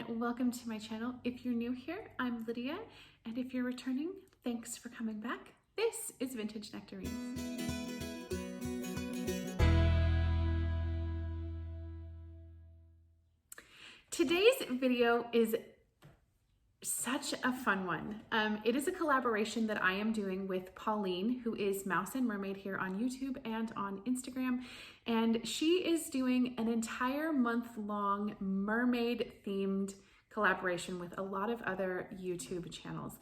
everyone, welcome to my channel. If you're new here, I'm Lydia, and if you're returning, thanks for coming back. This is Vintage Nectarines. Today's video is such a fun one. It is a collaboration that I am doing with Pauleen, who is Mouse Mermaid here on YouTube and on Instagram. And she is doing an entire month-long mermaid themed collaboration with a lot of other YouTube channels.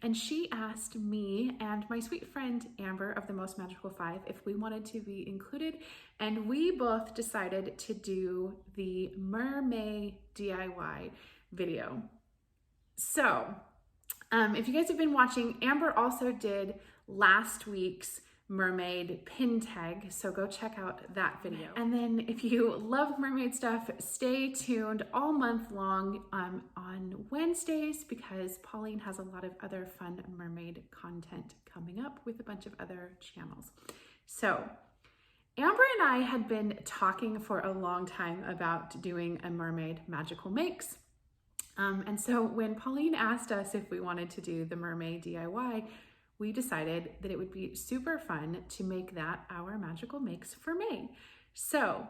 And she asked me and my sweet friend Amber of the Most Magical 5 if we wanted to be included. And we both decided to do the Mer May DIY video. So, if you guys have been watching, Amber also did last week's mermaid pin tag, so go check out that video. And then if you love mermaid stuff, stay tuned all month long on Wednesdays, because Pauleen has a lot of other fun mermaid content coming up with a bunch of other channels. So, Amber and I had been talking for a long time about doing a mermaid magical makes. And so when Pauleen asked us if we wanted to do the MerMay DIY, we decided that it would be super fun to make that our magical makes for May. So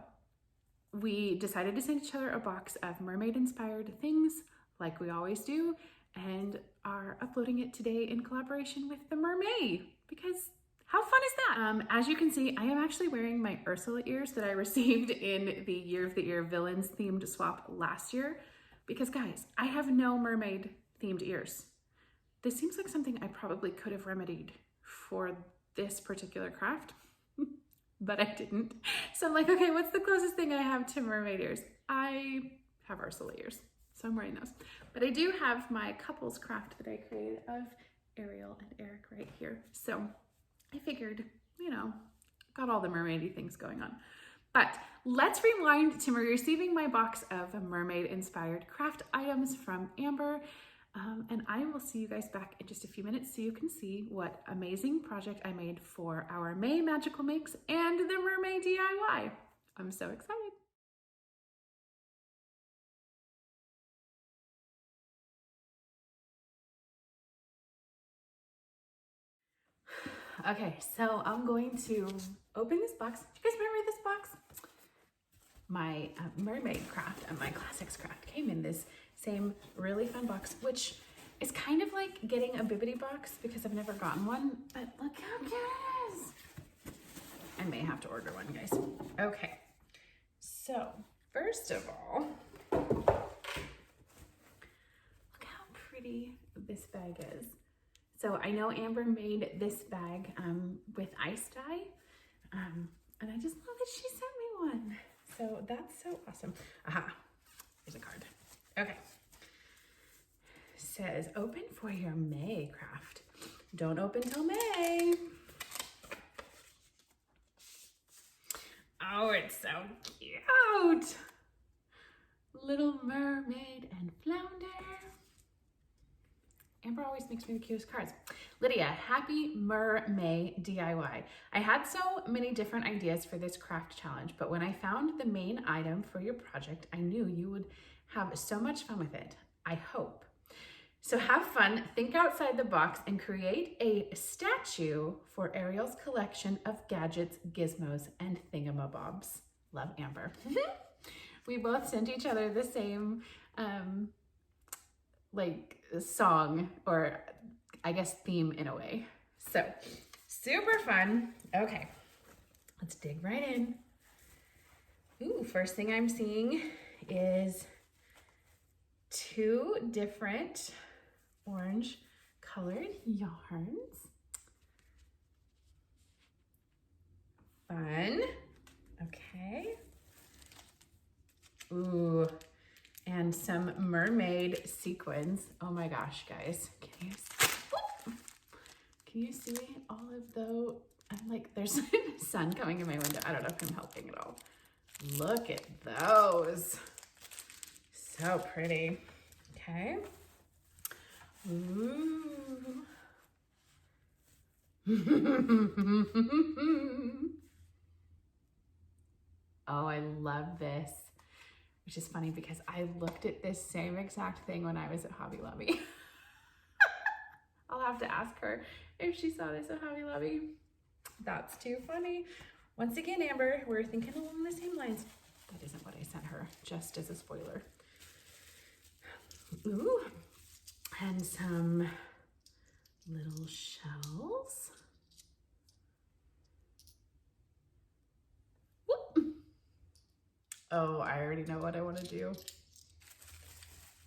we decided to send each other a box of mermaid inspired things like we always do, and are uploading it today in collaboration with the MerMay, because how fun is that? As you can see, I am actually wearing my Ursula ears that I received in the Year of the Ear Villains themed swap last year. Because guys, I have no mermaid themed ears. This seems like something I probably could have remedied for this particular craft, but I didn't. So I'm like, okay, what's the closest thing I have to mermaid ears? I have Ursula ears, so I'm wearing those. But I do have my couples craft that I created of Ariel and Eric right here. So I figured, you know, got all the mermaidy things going on. But let's rewind to me receiving my box of mermaid-inspired craft items from Amber, and I will see you guys back in just a few minutes so you can see what amazing project I made for our May Magical Makes and the MerMay DIY. I'm so excited. Okay, so I'm going to open this box. Do you guys remember this box? My mermaid craft and my classics craft came in this same really fun box, which is kind of like getting a bibbidi box because I've never gotten one, but look how cute it is. I may have to order one, guys. Okay, so first of all, look how pretty this bag is. So I know Amber made this bag with ice dye, and I just love that she sent me one. So that's so awesome. Aha, here's a card. Okay. Says, open for your May craft. Don't open till May. Oh, it's so cute. Little mermaid and flounder. Amber always makes me the cutest cards. Lydia, happy Mer May DIY. I had so many different ideas for this craft challenge, but when I found the main item for your project, I knew you would have so much fun with it. I hope. So have fun, think outside the box, and create a statue for Ariel's collection of gadgets, gizmos, and thingamabobs. Love, Amber. We both sent each other the same like song, or I guess theme in a way. So super fun. Okay, let's dig right in. Ooh, first thing I'm seeing is two different orange colored yarns. Fun. Okay. Ooh. And some mermaid sequins. Oh my gosh, guys. Can you see all of those? I'm like, there's sun coming in my window. I don't know if I'm helping at all. Look at those. So pretty. Okay. Ooh. Oh, I love this. which is funny because I looked at this same exact thing when I was at Hobby Lobby. I'll have to ask her if she saw this at Hobby Lobby. That's too funny. Once again, Amber, we're thinking along the same lines. That isn't what I sent her, just as a spoiler. Ooh, and some little shells. Whoop. Oh, I already know what I want to do.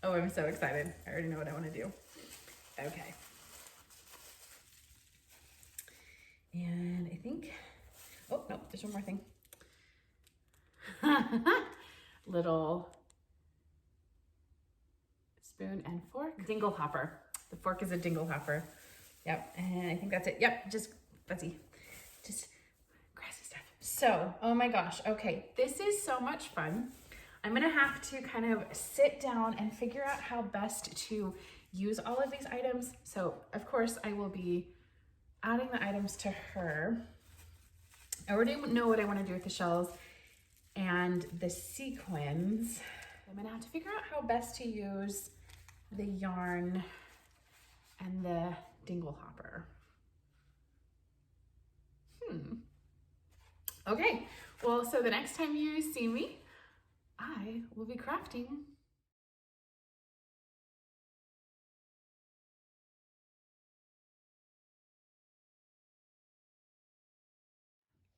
Oh, I'm so excited. I already know what I want to do. Okay. And I think, oh, no, there's one more thing. Little spoon and fork. Dingle hopper. The fork is a dingle hopper. Yep, and I think that's it. Yep, just fuzzy. Just grassy stuff. So, oh my gosh, okay, this is so much fun. I'm gonna have to kind of sit down and figure out how best to use all of these items. So, of course, I will be adding the items to her. I already know what I want to do with the shells and the sequins. I'm gonna have to figure out how best to use the yarn and the dingle hopper. Okay, well, so the next time you see me, I will be crafting.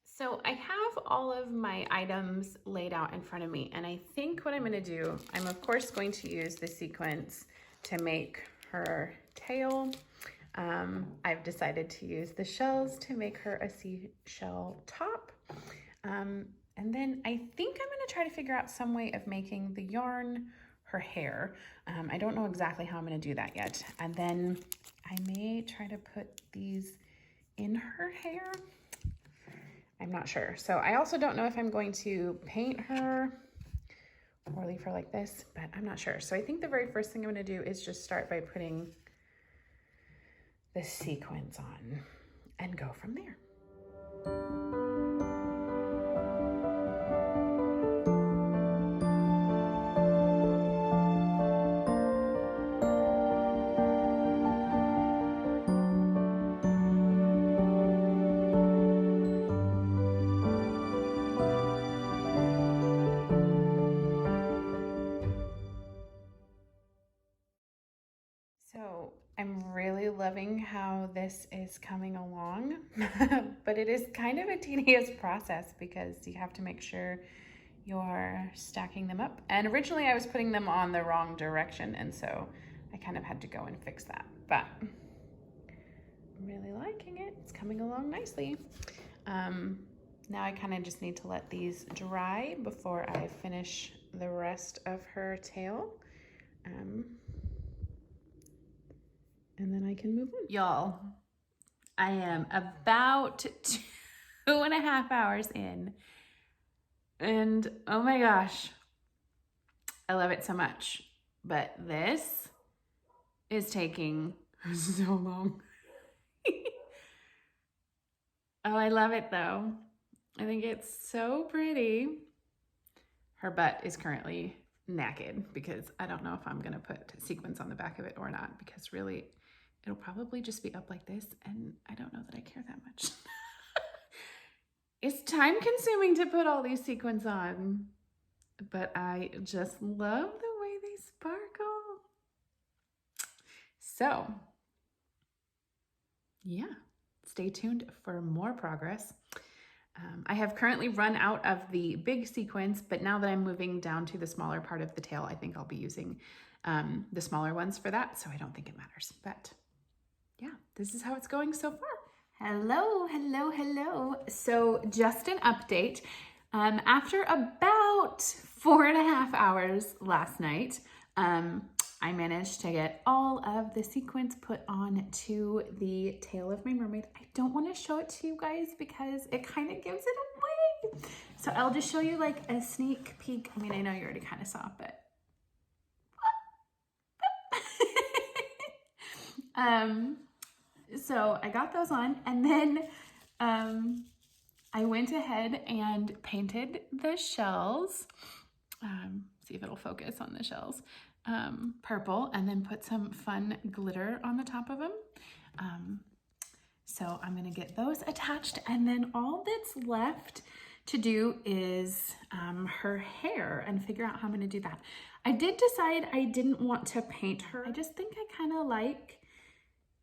So I have all of my items laid out in front of me, and I think what I'm gonna do, I'm of course going to use the sequins to make her tail. I've decided to use the shells to make her a seashell top. And then I think I'm gonna try to figure out some way of making the yarn her hair. I don't know exactly how I'm gonna do that yet. And then I may try to put these in her hair. I'm not sure. So I also don't know if I'm going to paint her or leave her like this, but I'm not sure. So I think the very first thing I'm gonna do is just start by putting the sequins on and go from there. So I'm really loving how this is coming along, but it is kind of a tedious process because you have to make sure you're stacking them up. And originally I was putting them on the wrong direction, and so I kind of had to go and fix that, but I'm really liking it. It's coming along nicely. Now I kind of just need to let these dry before I finish the rest of her tail. And then I can move on. Y'all, I am about 2.5 hours in, and oh my gosh, I love it so much. But this is taking so long. Oh, I love it though. I think it's so pretty. Her butt is currently naked because I don't know if I'm gonna put sequins on the back of it or not, because really it'll probably just be up like this, and I don't know that I care that much. It's time consuming to put all these sequins on, but I just love the way they sparkle. So yeah, stay tuned for more progress. I have currently run out of the big sequins, but now that I'm moving down to the smaller part of the tail, I think I'll be using the smaller ones for that, so I don't think it matters. But yeah, this is how it's going so far. Hello, hello, hello. So just an update. After about 4.5 hours last night, I managed to get all of the sequins put on to the tail of my mermaid. I don't want to show it to you guys because it kind of gives it away. So I'll just show you like a sneak peek. I mean, I know you already kind of saw, but so I got those on, and then I went ahead and painted the shells. see if it'll focus on the shells, purple, and then put some fun glitter on the top of them. So I'm gonna get those attached, and then all that's left to do is her hair and figure out how I'm gonna do that. I did decide I didn't want to paint her. I just think I kind of like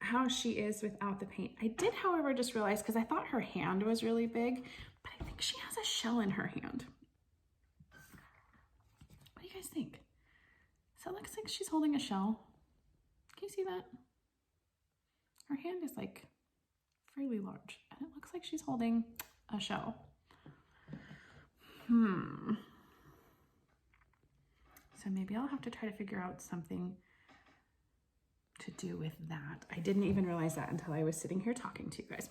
how she is without the paint. I did, however, just realize, because I thought her hand was really big, but I think she has a shell in her hand. What do you guys think? So it looks like she's holding a shell. Can you see that? Her hand is like fairly large, and it looks like she's holding a shell. So maybe I'll have to try to figure out something to do with that. I didn't even realize that until I was sitting here talking to you guys.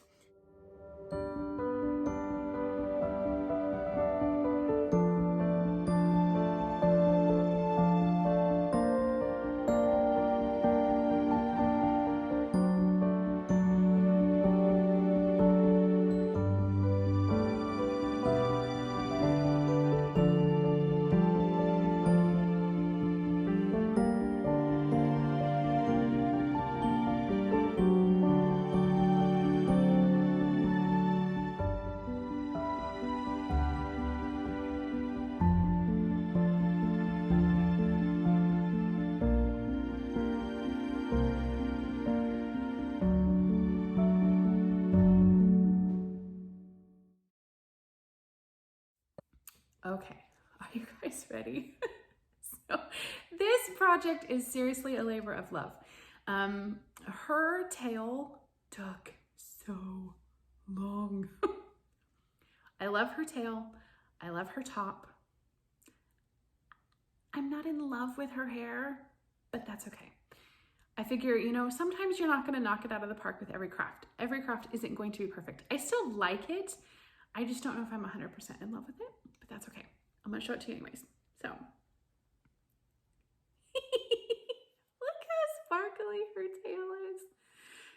Okay, are you guys ready? So this project is seriously a labor of love. Her tail took so long. I love her tail. I love her top. I'm not in love with her hair, but that's okay. I figure, you know, sometimes you're not going to knock it out of the park with every craft. Every craft isn't going to be perfect. I still like it. I just don't know if I'm 100% in love with it, but that's okay. I'm going to show it to you anyways. So, look how sparkly her tail is.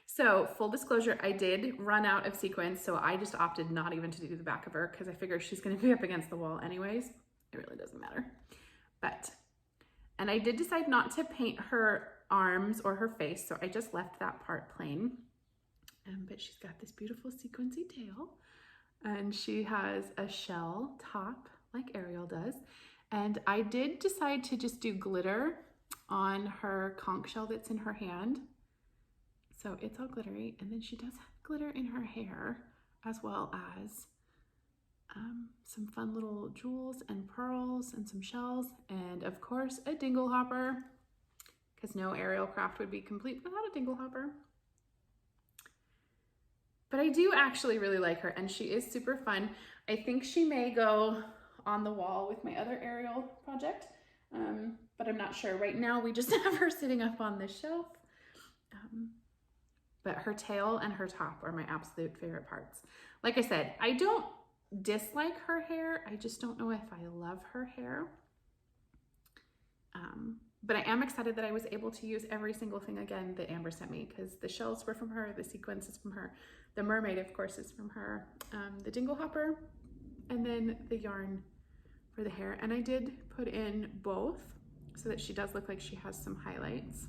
So, full disclosure, I did run out of sequins, so I just opted not even to do the back of her because I figured she's going to be up against the wall anyways. It really doesn't matter. And I did decide not to paint her arms or her face, so I just left that part plain. But she's got this beautiful sequency tail, and she has a shell top like Ariel does. And I did decide to just do glitter on her conch shell that's in her hand. So it's all glittery, and then she does have glitter in her hair, as well as some fun little jewels and pearls and some shells, and of course a dingle hopper, because no aerial craft would be complete without a dingle hopper. But I do actually really like her, and she is super fun. I think she may go on the wall with my other aerial project, but I'm not sure. Right now we just have her sitting up on this shelf. But her tail and her top are my absolute favorite parts. Like I said, I don't dislike her hair. I just don't know if I love her hair. But I am excited that I was able to use every single thing again that Amber sent me, because the shells were from her, the sequins is from her, the mermaid of course is from her, the dingle hopper, and then the yarn for the hair. And I did put in both so that she does look like she has some highlights.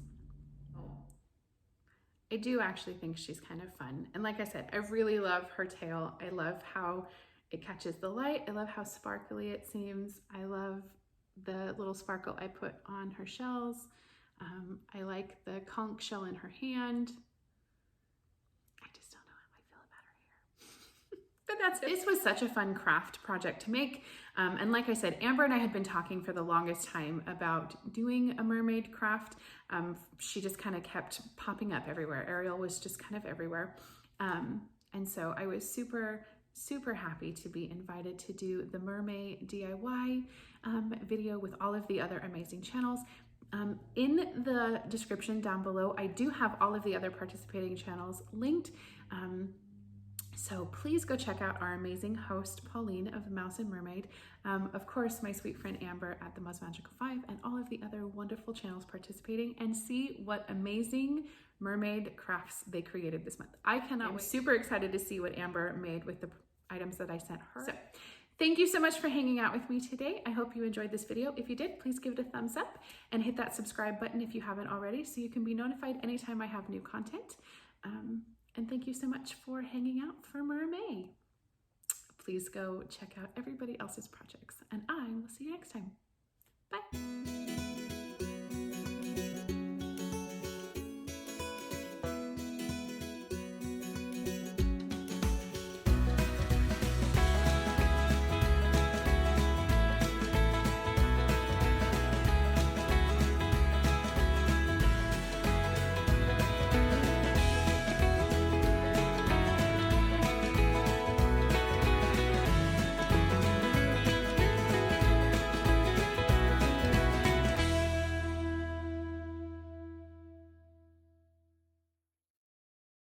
I do actually think she's kind of fun. And like I said, I really love her tail. I love how it catches the light. I love how sparkly it seems. I love the little sparkle I put on her shells. I like the conch shell in her hand. I just don't know how I feel about her hair. But that's it. This was such a fun craft project to make. And like I said, Amber and I had been talking for the longest time about doing a mermaid craft. She just kind of kept popping up everywhere. Ariel was just kind of everywhere. And so I was super happy to be invited to do the MerMay DIY video with all of the other amazing channels. In the description down below, I do have all of the other participating channels linked. So please go check out our amazing host, Pauleen of Mouse Mermaid. Of course, my sweet friend Amber at the Most Magical 5, and all of the other wonderful channels participating, and see what amazing mermaid crafts they created this month. I cannot wait. I'm super excited to see what Amber made with the items that I sent her. So Thank you so much for hanging out with me today. I hope you enjoyed this video. If you did, please give it a thumbs up and hit that subscribe button if you haven't already so you can be notified anytime I have new content. And thank you so much for hanging out for Mer May. Please go check out everybody else's projects, and I will see you next time. Bye.